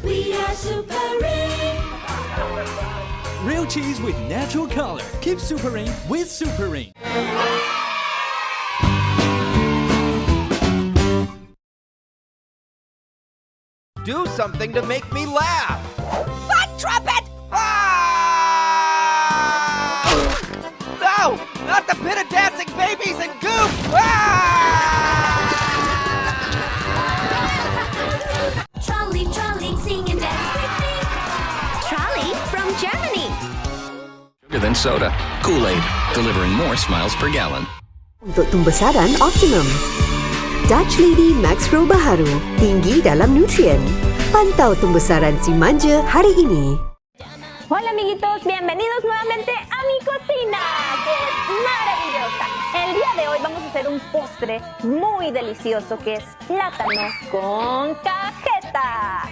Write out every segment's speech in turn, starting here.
We are Superine. Real cheese with natural color. Keep Superine with Superine. Do something to make me laugh. Fun trumpet! Ah! No! Not the pit of dancing babies and goop! Ah! Trolley, trolley, sing and dance with me. Trolley from Germany. Sugar than soda. Kool-Aid, delivering more smiles per gallon. Untuk tumbesaran optimum. Dutch Lady Max Pro baharu, tinggi dalam nutrien. Pantau tumbesaran si manja hari ini. Hola amiguitos, bienvenidos nuevamente a mi cocina, que es maravillosa. El día de hoy vamos a hacer un postre muy delicioso que es plátano con cajeta.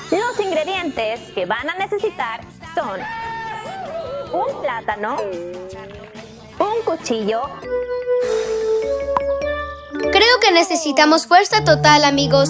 Los ingredientes que van a necesitar son un plátano, un cuchillo. Creo que necesitamos fuerza total, amigos.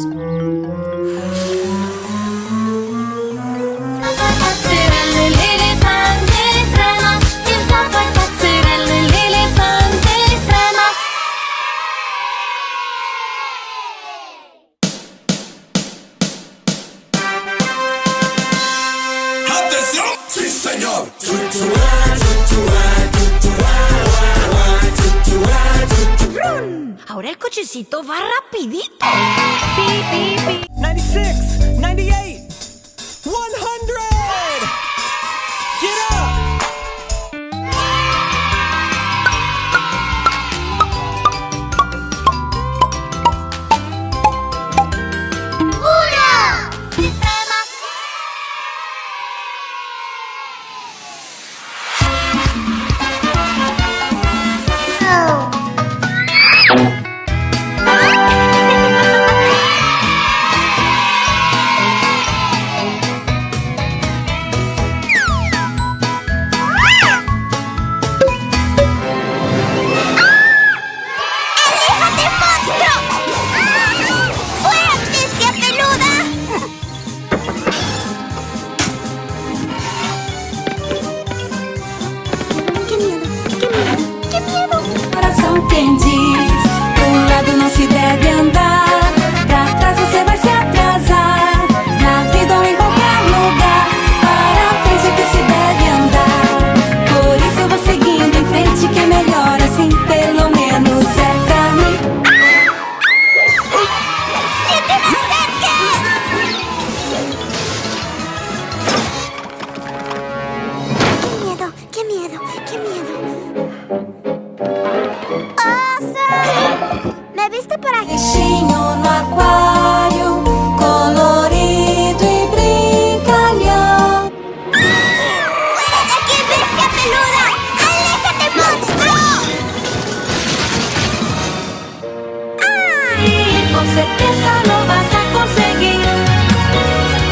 ¡Atención! ¡Sí, señor! Ahora el cochecito va rapidito. 96, 98, 100! Get up! Quem diz, pra lado não se deve andar, pra trás você vai se atrasar, na vida ou em qualquer lugar, para frente é que se deve andar, por isso eu vou seguindo em frente que é melhor assim, pelo menos é pra mim. Que miedo, que miedo. ¿Me viste por aquí? Peixinho no aquário, colorido e brincalhão. ¡Fuera de aquí, bestia peluda! ¡Aléjate, monstruo! Y con certeza lo vas a conseguir.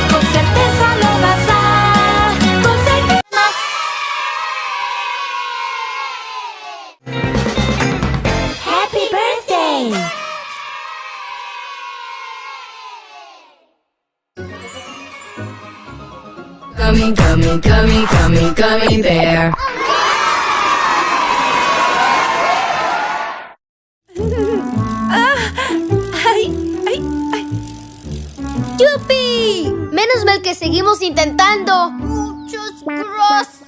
Con certeza lo vas a conseguir. Happy birthday! Gummy, gummy, gummy, gummy, gummy bear. ¡Yupi! Menos mal que seguimos intentando. Muchas gracias.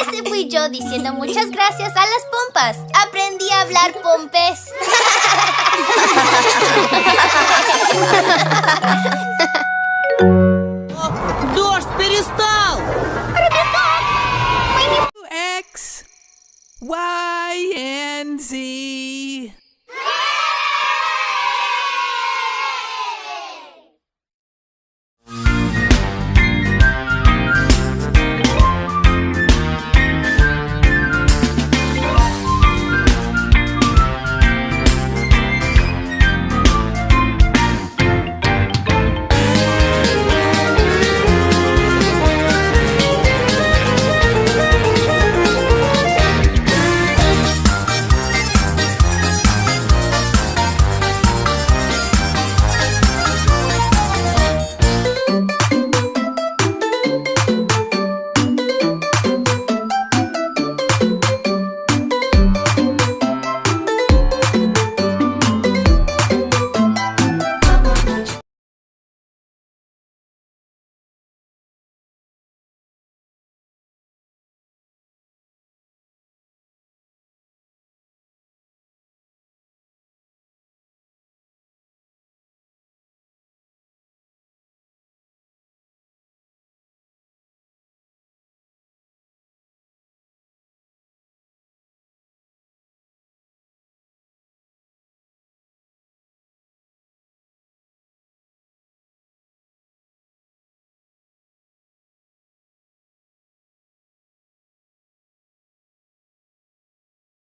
Ese fui yo diciendo muchas gracias a las pompas. Aprendí a hablar pompés. Дождь перестал! X, Y, and Z.